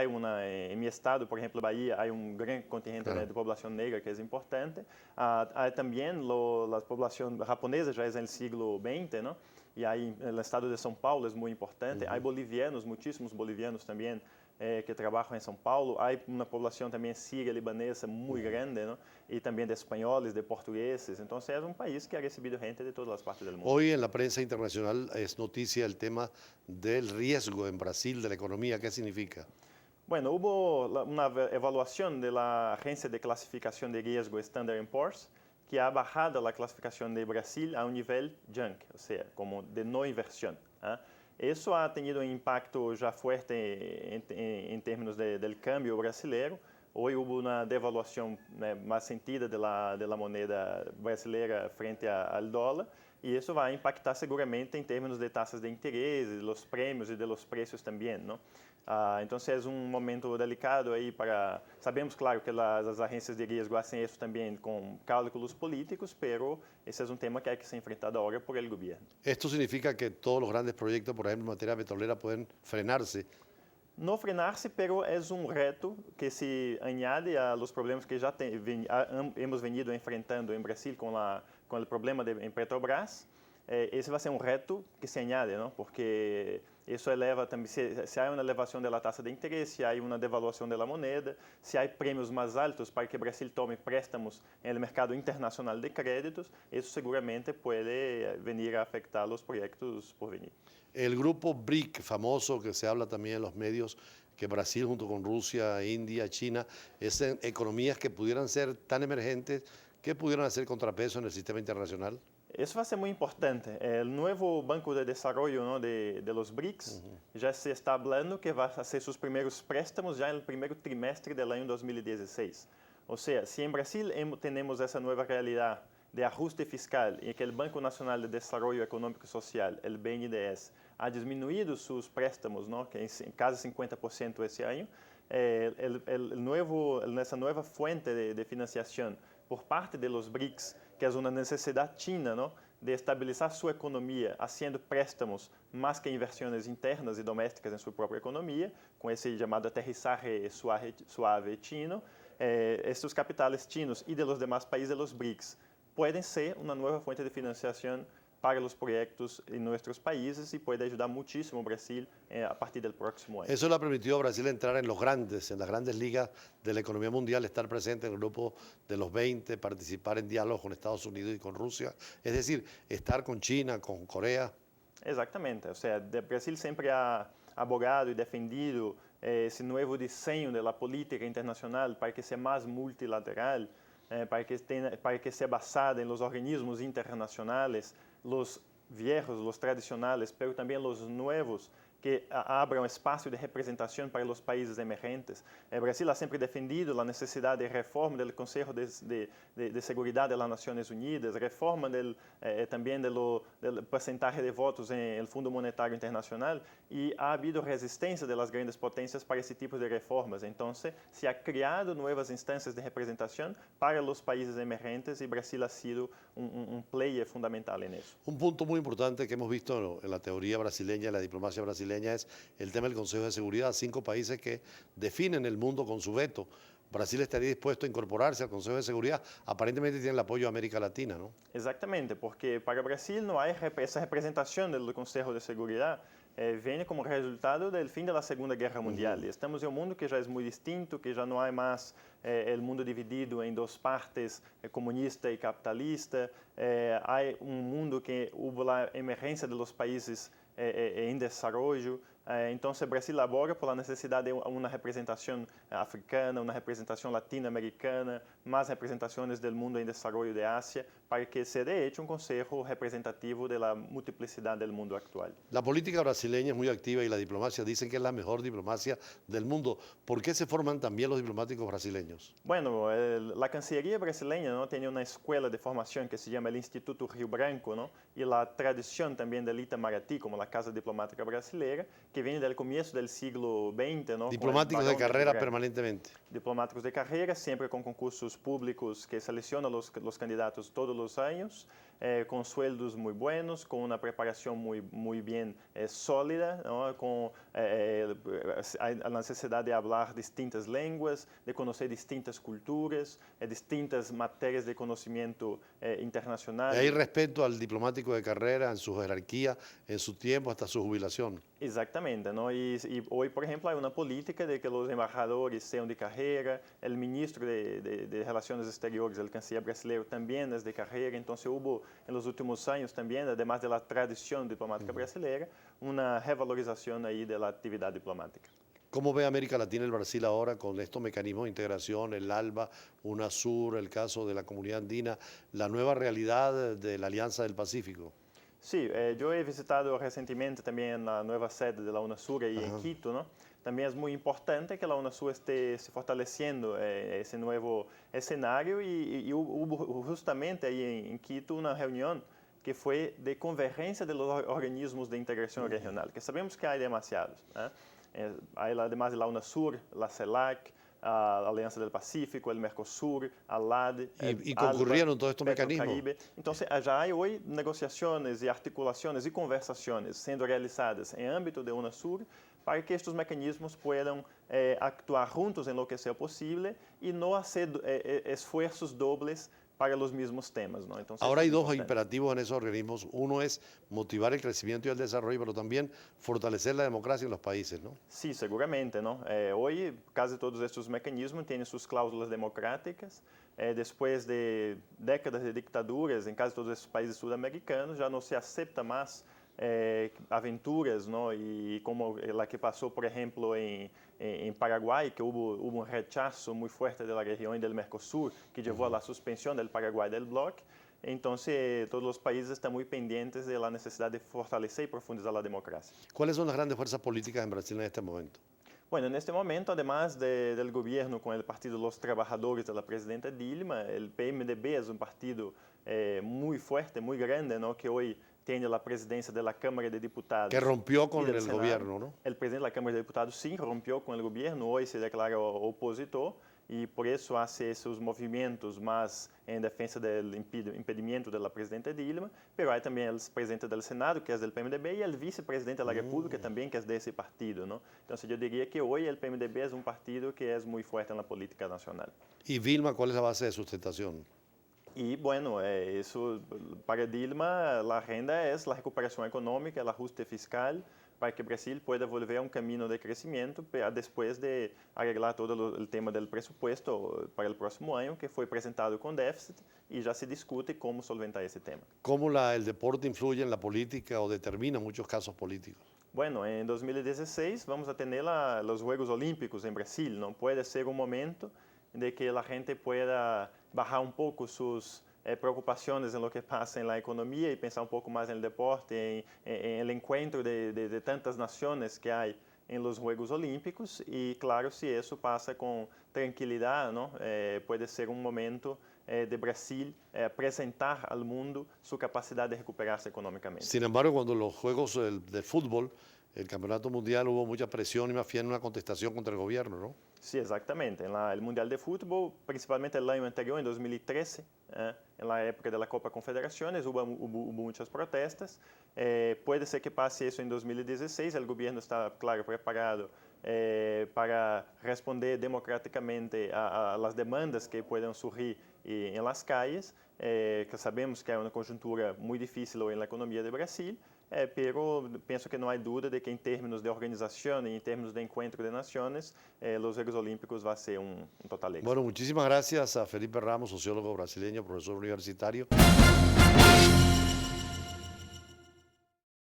En mi estado, por ejemplo, Bahía, hay un gran contingente Claro. de población negra que es importante. Hay también la población japonesa, ya es en el siglo XX, ¿no? Y ahí en el estado de São Paulo es muy importante. Hay bolivianos, muchísimos bolivianos también que trabajan en São Paulo. Hay una población también siria libanesa muy grande, ¿no? Y también de españoles, de portugueses. Entonces es un país que ha recibido gente de todas las partes del mundo. Hoy en la prensa internacional es noticia el tema del riesgo en Brasil de la economía. ¿Qué significa? Bueno, hubo una evaluación de la agencia de clasificación de riesgo Standard Poor's que ha bajado la clasificación de Brasil a un nivel junk, o sea, como de no inversión. ¿Ah? Eso ha tenido un impacto ya fuerte en términos del cambio brasileiro. Hoy hubo una devaluación más sentida de la moneda brasileira frente al dólar y eso va a impactar seguramente en términos de tasas de interés, de los premios y de los precios también, ¿no? Entonces es un momento delicado ahí para... Sabemos, claro, que las agencias de riesgo hacen eso también con cálculos políticos, pero ese es un tema que hay que ser enfrentado ahora por el gobierno. Esto significa que todos los grandes proyectos, por ejemplo, en materia petrolera, pueden frenarse. No frenarse, pero es un reto que se añade a los problemas que ya hemos venido enfrentando en Brasil con el problema en Petrobras. Ese va a ser un reto que se añade, ¿no? Porque eso eleva también, se hay una elevación de la tasa de interés, si hay una devaluación de la moneda, si hay premios más altos para que Brasil tome préstamos en el mercado internacional de créditos, eso seguramente puede venir a afectar los proyectos por venir. El grupo BRIC, famoso, que se habla también en los medios, que Brasil junto con Rusia, India, China, es en economías que pudieran ser tan emergentes que pudieran hacer contrapeso en el sistema internacional. Eso va a ser muy importante. El nuevo Banco de Desarrollo, ¿no? de los BRICS ya se está hablando que va a hacer sus primeros préstamos ya en el primer trimestre del año 2016. O sea, si en Brasil tenemos esa nueva realidad de ajuste fiscal y que el Banco Nacional de Desarrollo Económico y Social, el BNDES, ha disminuido sus préstamos, ¿no? Que en casi 50% ese año, esa nueva fuente de financiación por parte de los BRICS, que es una necesidad china, ¿no? De estabilizar su economía haciendo préstamos más que inversiones internas y domésticas en su propia economía, con ese llamado aterrizaje suave chino, estos capitales chinos y de los demás países de los BRICS pueden ser una nueva fuente de financiación para los proyectos en nuestros países y puede ayudar muchísimo a Brasil a partir del próximo año. Eso le ha permitido a Brasil entrar en en las grandes ligas de la economía mundial, estar presente en el grupo de los 20, participar en diálogos con Estados Unidos y con Rusia, es decir, estar con China, con Corea. Exatamente, o sea, Brasil sempre ha abogado e defendido esse novo desenho da política internacional para que seja mais multilateral, para que seja basada em los organismos internacionais, los viejos, los tradicionales, pero também los nuevos, que abram espaço de representação para os países emergentes. Brasil ha sempre defendido a necessidade de reforma do Conselho de Seguridade das Nações Unidas, reforma também do porcentaje de votos no Fundo Monetário Internacional, e ha habido resistência das grandes potências para esse tipo de reformas. Então, se ha criado novas instâncias de representação para os países emergentes e Brasil ha sido player fundamental nisso. Un punto muy importante que hemos visto en la teoría brasileña, en la diplomacia brasileña, es el tema del Consejo de Seguridad. 5 países que definen el mundo con su veto. Brasil estaría dispuesto a incorporarse al Consejo de Seguridad. Aparentemente tiene el apoyo de América Latina, ¿no? Exatamente, porque para Brasil não há essa representação do Conselho de Seguridade vem como resultado do fim da Segunda Guerra Mundial. Estamos em um mundo que já é muito distinto, que já não há mais o mundo dividido em duas partes, comunista e capitalista. Há um mundo que houve a emergência dos países em desenvolvimento. Então, o Brasil labora por a necessidade de uma representação africana, uma representação latino-americana, mais representações do mundo em desenvolvimento de Ásia, para que se dé hecho um conselho representativo da multiplicidade do mundo atual. La política brasileña es muy activa y la diplomacia dicen que es la mejor diplomacia del mundo. ¿Por qué se forman también los diplomáticos brasileños? Bueno, la Cancillería brasileña ¿no? tiene una escuela de formación que se llama el Instituto Rio Branco, ¿no? Y la tradición también del Itamaraty, como la Casa Diplomática Brasileira, que viene del comienzo del siglo XX. ¿no? Diplomáticos de carrera permanentemente. Diplomáticos de carrera, siempre con concursos públicos que seleccionan los candidatos todos los años. con sueldos muy buenos, con una preparación muy bien sólida, ¿no? Con la necesidad de hablar distintas lenguas, de conocer distintas culturas, distintas materias de conocimiento internacional. Hay respeto al diplomático de carrera en su jerarquía, en su tiempo, hasta su jubilación. Exactamente, ¿no? Y hoy, por ejemplo, hay una política de que los embajadores sean de carrera, el ministro de Relaciones Exteriores, el canciller brasileño, también es de carrera. Entonces hubo en los últimos años también, además de la tradición diplomática brasileña, una revalorización ahí de la actividad diplomática. ¿Cómo ve América Latina y el Brasil ahora con estos mecanismos de integración, el ALBA, UNASUR, el caso de la comunidad andina, la nueva realidad de la Alianza del Pacífico? Sí, yo he visitado recientemente también la nueva sede de la UNASUR ahí en Quito, ¿no? También es muy importante que la UNASUR esté se fortaleciendo ese nuevo escenario y hubo justamente ahí en Quito una reunión que fue de convergencia de los organismos de integración regional, que sabemos que hay demasiados, ¿eh? Hay además de la UNASUR, la CELAC, a Aliança del Pacífico, el Mercosur, ALAD, y concurrieron todos estos mecanismos. Caribe. Entonces, ya hay hoy negociaciones y articulaciones y conversaciones siendo realizadas en ámbito de UNASUR para que estos mecanismos puedan actuar juntos en lo que sea posible y no hacer esfuerzos dobles para los mismos temas, ¿no? Entonces, ahora hay dos imperativos en esos organismos. Uno es motivar el crecimiento y el desarrollo, pero también fortalecer la democracia en los países, ¿no? Sí, seguramente, ¿no? Hoy casi todos estos mecanismos tienen sus cláusulas democráticas. Después de décadas de dictaduras en casi todos estos países sudamericanos, ya no se acepta más aventuras, ¿no? Y como la que pasó, por ejemplo, en Paraguay, que hubo un rechazo muy fuerte de la región y del Mercosur, que llevó a la suspensión del Paraguay del bloque. Entonces, todos los países están muy pendientes de la necesidad de fortalecer y profundizar la democracia. ¿Cuáles son las grandes fuerzas políticas en Brasil en este momento? Bueno, en este momento, además del gobierno con el Partido de los Trabajadores de la presidenta Dilma, el PMDB es un partido muy fuerte, muy grande, ¿no? Que hoy tiene la presidencia de la Cámara de Diputados. Que rompió con el Senado. gobierno, ¿no? El presidente de la Cámara de Diputados sí rompió con el gobierno, hoy se declara opositor y por eso hace esos movimientos más en defensa del impedimento de la presidenta Dilma, pero hay también el presidente del Senado, que es del PMDB, y el vicepresidente de la República también, que es de ese partido, ¿no? Entonces yo diría que hoy el PMDB es un partido que es muy fuerte en la política nacional. ¿Y Vilma cuál es la base de sustentación? Y bueno, eso para Dilma la agenda es la recuperación económica, el ajuste fiscal, para que Brasil pueda volver a un camino de crecimiento después de arreglar todo el tema del presupuesto para el próximo año, que fue presentado con déficit y ya se discute cómo solventar ese tema. ¿Cómo el deporte influye en la política o determina muchos casos políticos? Bueno, en 2016 vamos a tener los Juegos Olímpicos en Brasil, ¿no? Puede ser un momento de que la gente pueda bajar un poco sus preocupaciones en lo que pasa en la economía y pensar un poco más en el deporte, en el encuentro de tantas naciones que hay en los Juegos Olímpicos. Y claro, si eso pasa con tranquilidad, ¿no? Puede ser un momento de Brasil presentar al mundo su capacidad de recuperarse económicamente. Sin embargo, cuando los Juegos de fútbol, el Campeonato Mundial, hubo mucha presión y más bien una contestación contra el gobierno, ¿no? Sí, exactamente. En el Mundial de Fútbol, principalmente el año anterior, en 2013, en la época de la Copa Confederaciones, hubo muchas protestas. Puede ser que pase eso en 2016. El gobierno está, claro, preparado para responder democráticamente a las demandas que puedan surgir en las calles, que sabemos que hay una coyuntura muy difícil hoy en la economía de Brasil. Pero penso que não há dúvida de que em termos de organização e em termos de encontro de nações, os Juegos Olímpicos vai ser um total éxito. Bueno, muchísimas gracias a Felipe Ramos, sociólogo brasileño, profesor universitario.